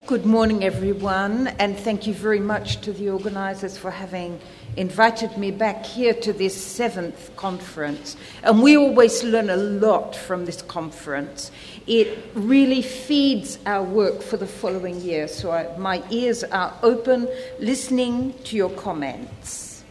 Good morning, everyone, and thank you very much to the organisers for having invited me back here to this 7th conference. And we always learn a lot from this conference. It really feeds our work for the following year, so my ears are open, listening to your comments.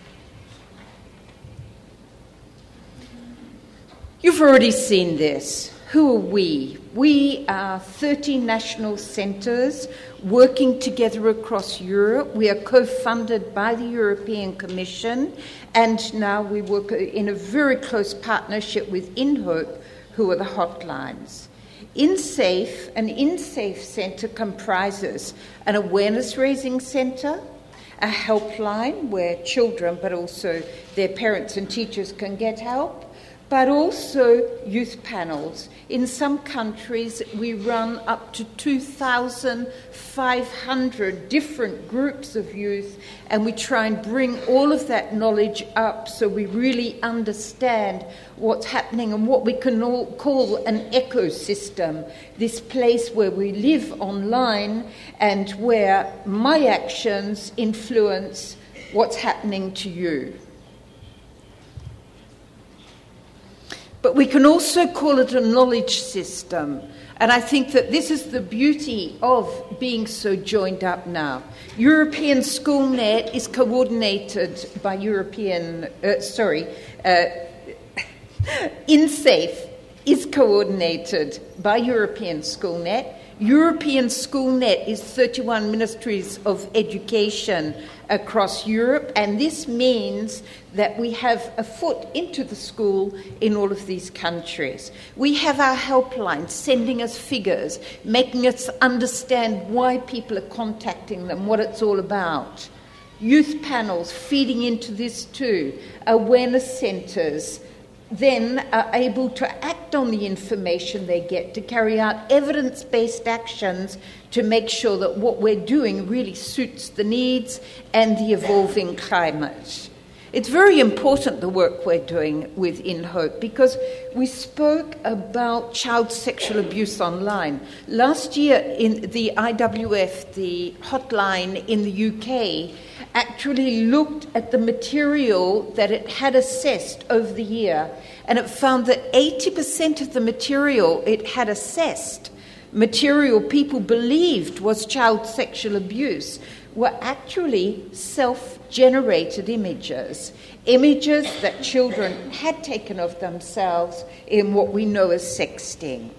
You've already seen this. Who are we? We are 30 national centres working together across Europe. We are co-funded by the European Commission, and now we work in a very close partnership with InHope, who are the hotlines. InSafe, an InSafe centre comprises an awareness-raising centre, a helpline where children, but also their parents and teachers can get help, but also youth panels. In some countries, we run up to 2,500 different groups of youth, and we try and bring all of that knowledge up so we really understand what's happening and what we can all call an ecosystem, this place where we live online and where my actions influence what's happening to you. But we can also call it a knowledge system. And I think that this is the beauty of being so joined up now. European SchoolNet is coordinated by InSafe is coordinated by European SchoolNet. European SchoolNet is 31 ministries of education across Europe, and this means that we have a foot into the school in all of these countries. We have our helplines sending us figures, making us understand why people are contacting them, what it's all about. Youth panels feeding into this too, awareness centres, then are able to act on the information they get, to carry out evidence-based actions to make sure that what we're doing really suits the needs and the evolving climate. It's very important, the work we're doing with InHope, because we spoke about child sexual abuse online. Last year, in the IWF, the hotline in the UK, actually looked at the material that it had assessed over the year, and it found that 80% of the material it had assessed, material people believed was child sexual abuse, were actually self-generated images that children had taken of themselves in what we know as sexting.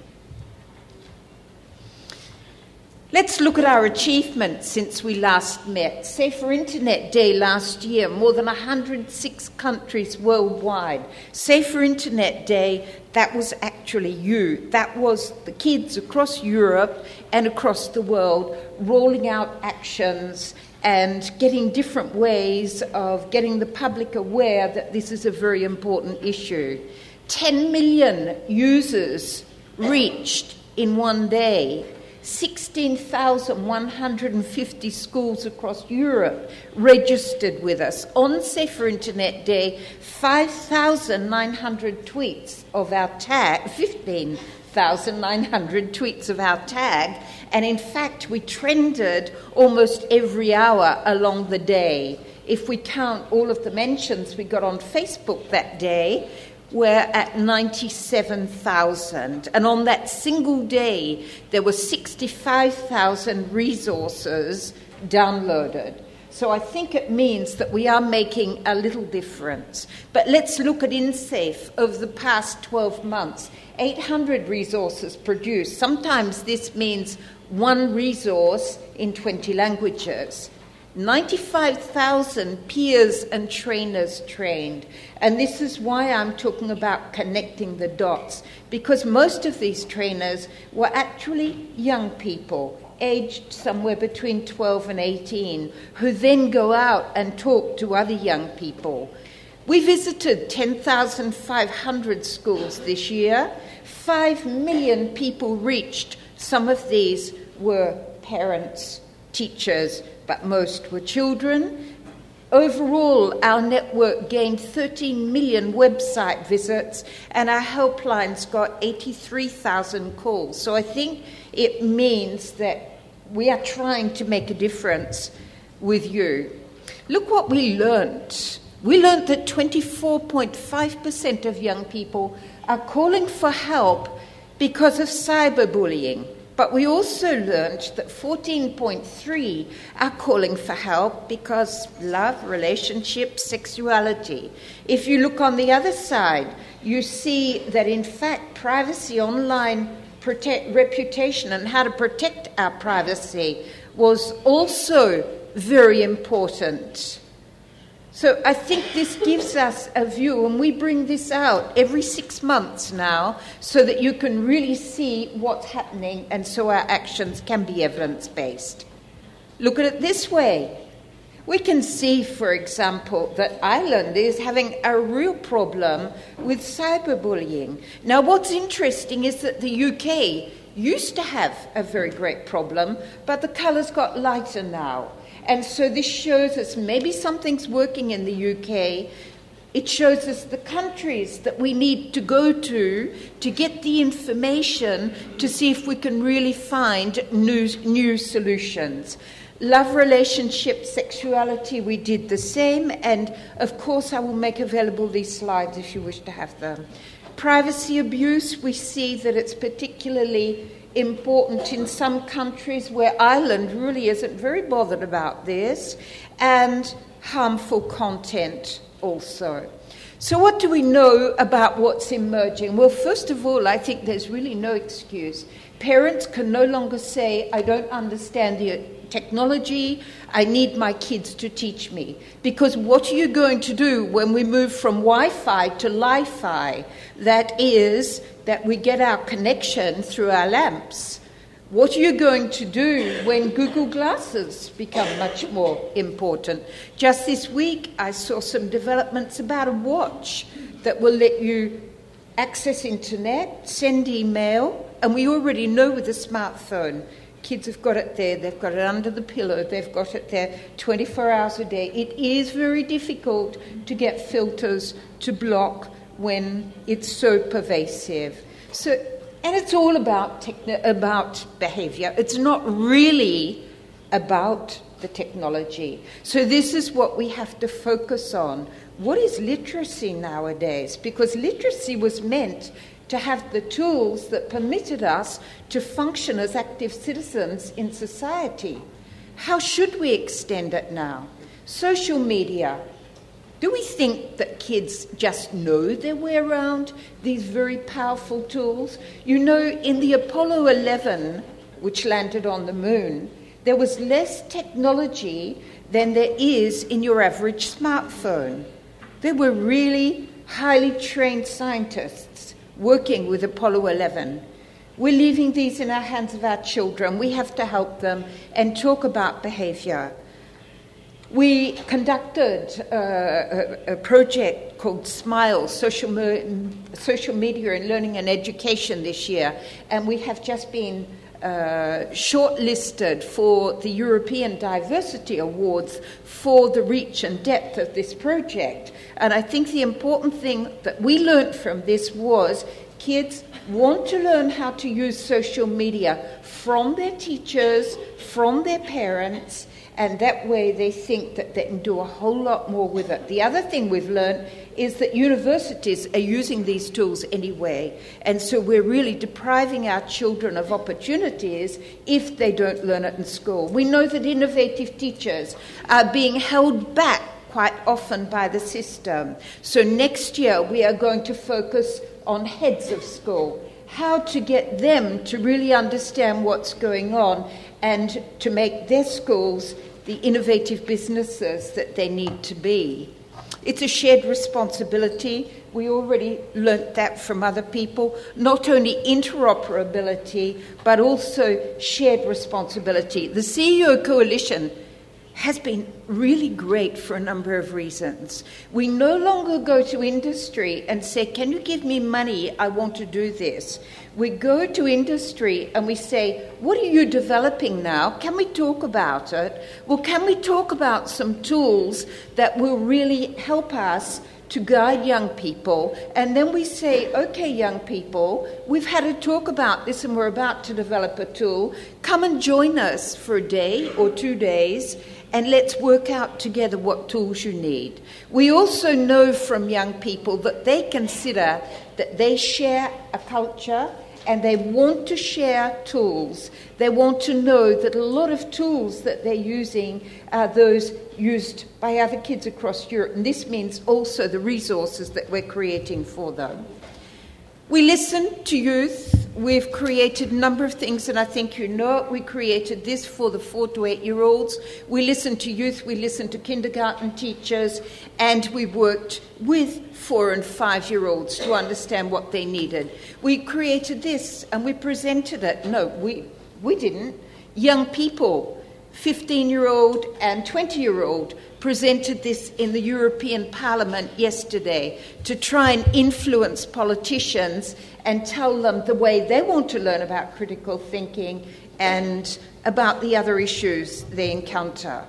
Let's look at our achievements since we last met. Safer Internet Day last year, more than 106 countries worldwide. Safer Internet Day, that was actually you. That was the kids across Europe and across the world rolling out actions and getting different ways of getting the public aware that this is a very important issue. 10 million users reached in one day. 16,150 schools across Europe registered with us. On Safer Internet Day, 5,900 tweets of our tag, 15,900 tweets of our tag, and in fact we trended almost every hour along the day. If we count all of the mentions we got on Facebook that day, we're at 97,000. And on that single day, there were 65,000 resources downloaded. So I think it means that we are making a little difference. But let's look at InSafe over the past 12 months. 800 resources produced. Sometimes this means one resource in 20 languages. 95,000 peers and trainers trained. And this is why I'm talking about connecting the dots, because most of these trainers were actually young people, aged somewhere between 12 and 18, who then go out and talk to other young people. We visited 10,500 schools this year. 5 million people reached. Some of these were parents, teachers, but most were children. Overall, our network gained 13 million website visits, and our helplines got 83,000 calls. So I think it means that we are trying to make a difference with you. Look what we learned. We learned that 24.5% of young people are calling for help because of cyberbullying. But we also learned that 14.3% are calling for help because love, relationships, sexuality. If you look on the other side, you see that in fact privacy, online reputation and how to protect our privacy was also very important. So I think this gives us a view, and we bring this out every 6 months now so that you can really see what's happening and so our actions can be evidence-based. Look at it this way. We can see, for example, that Ireland is having a real problem with cyberbullying. Now, what's interesting is that the UK used to have a very great problem, but the colours got lighter now. And so this shows us maybe something's working in the UK. It shows us the countries that we need to go to get the information to see if we can really find new solutions. Love, relationships, sexuality, we did the same. And, of course, I will make available these slides if you wish to have them. Privacy abuse, we see that it's particularly important in some countries where Ireland really isn't very bothered about this, and harmful content also. So what do we know about what's emerging? Well, first of all, I think there's really no excuse. Parents can no longer say, I don't understand the technology, I need my kids to teach me. Because what are you going to do when we move from Wi-Fi to Li-Fi? That is, that we get our connection through our lamps. What are you going to do when Google Glasses become much more important? Just this week, I saw some developments about a watch that will let you access internet, send email, and we already know with a smartphone, kids have got it there, they've got it under the pillow, they've got it there 24 hours a day. It is very difficult to get filters to block when it's so pervasive. And it's all about behaviour. It's not really about the technology. So this is what we have to focus on. What is literacy nowadays? Because literacy was meant to have the tools that permitted us to function as active citizens in society. How should we extend it now? Social media. Do we think that kids just know their way around these very powerful tools? You know, in the Apollo 11, which landed on the moon, there was less technology than there is in your average smartphone. There were really highly trained scientists working with Apollo 11. We're leaving these in our hands of our children. We have to help them and talk about behaviour. We conducted a project called SMILE, Social Media in Learning and Education this year, and we have just been shortlisted for the European Diversity Awards for the reach and depth of this project. And I think the important thing that we learned from this was kids want to learn how to use social media from their teachers, from their parents, and that way they think that they can do a whole lot more with it. The other thing we've learned is that universities are using these tools anyway, and so we're really depriving our children of opportunities if they don't learn it in school. We know that innovative teachers are being held back quite often by the system. So next year we are going to focus on heads of school, how to get them to really understand what's going on and to make their schools the innovative businesses that they need to be. It's a shared responsibility. We already learnt that from other people. Not only interoperability, but also shared responsibility. The CEO Coalition has been really great for a number of reasons. We no longer go to industry and say, can you give me money? I want to do this. We go to industry and we say, what are you developing now? Can we talk about it? Well, can we talk about some tools that will really help us to guide young people, and then we say, okay, young people, we've had a talk about this and we're about to develop a tool. Come and join us for a day or 2 days, and let's work out together what tools you need. We also know from young people that they consider that they share a culture and they want to share tools. They want to know that a lot of tools that they're using are those used by other kids across Europe. And this means also the resources that we're creating for them. We listen to youth. We've created a number of things, and I think you know it. We created this for the 4 to 8-year-olds. We listen to youth, we listen to kindergarten teachers, and we worked with 4 and 5-year-olds to understand what they needed. We created this, and we presented it. No, we didn't. Young people, 15-year-old and 20-year-old, presented this in the European Parliament yesterday to try and influence politicians and tell them the way they want to learn about critical thinking and about the other issues they encounter.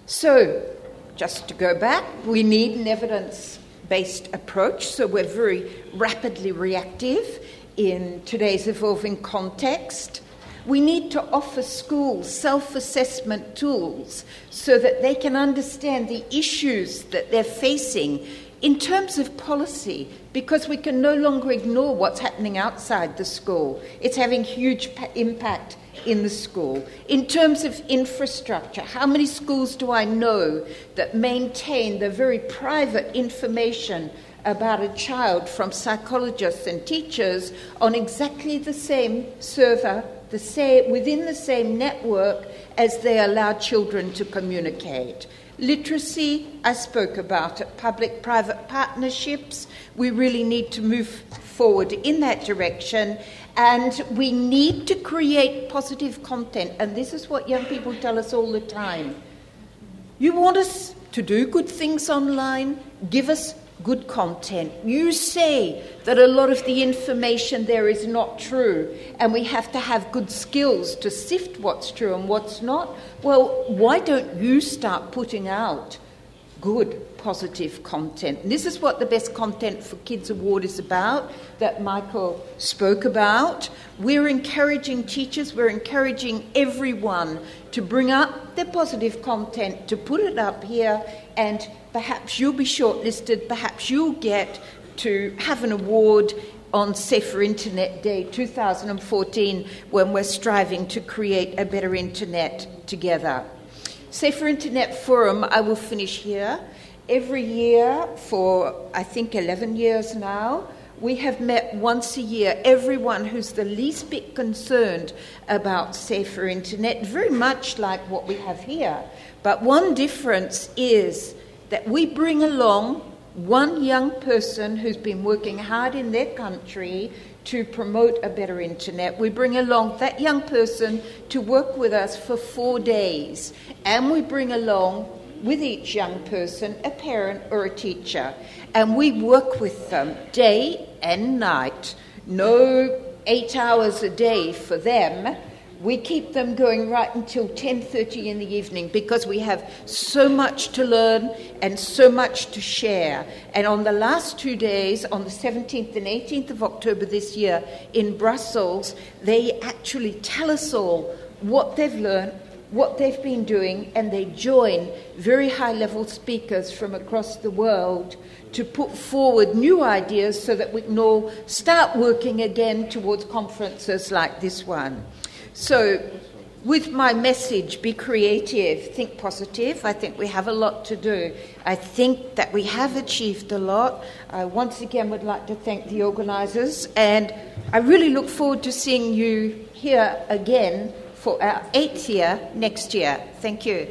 So, just to go back, we need an evidence-based approach, so we're very rapidly reactive in today's evolving context. We need to offer schools self-assessment tools so that they can understand the issues that they're facing in terms of policy, because we can no longer ignore what's happening outside the school. It's having huge impact in the school. In terms of infrastructure, how many schools do I know that maintain the very private information about a child from psychologists and teachers on exactly the same server, within the same network as they allow children to communicate? Literacy, I spoke about it. Public-private partnerships, we really need to move forward in that direction, and we need to create positive content. And this is what young people tell us all the time. You want us to do good things online? Give us good content. You say that a lot of the information there is not true, and we have to have good skills to sift what's true and what's not. Well, why don't you start putting out good, positive content? And this is what the Best Content for Kids Award is about, that Michael spoke about. We're encouraging teachers, we're encouraging everyone to bring up their positive content, to put it up here, and perhaps you'll be shortlisted, perhaps you'll get to have an award on Safer Internet Day 2014, when we're striving to create a better internet together. Safer Internet Forum, I will finish here. Every year for, I think, 11 years now, we have met once a year, everyone who's the least bit concerned about safer internet, very much like what we have here. But one difference is that we bring along one young person who's been working hard in their country to promote a better internet. We bring along that young person to work with us for 4 days, and we bring along with each young person a parent or a teacher, and we work with them day and night. No 8 hours a day for them. We keep them going right until 10:30 in the evening, because we have so much to learn and so much to share. And on the last 2 days, on the 17th and 18th of October this year in Brussels, they actually tell us all what they've learned, what they've been doing, and they join very high-level speakers from across the world to put forward new ideas so that we can all start working again towards conferences like this one. So, with my message, be creative, think positive, I think we have a lot to do. I think that we have achieved a lot. I once again would like to thank the organisers, and I really look forward to seeing you here again for our 8th year next year. Thank you.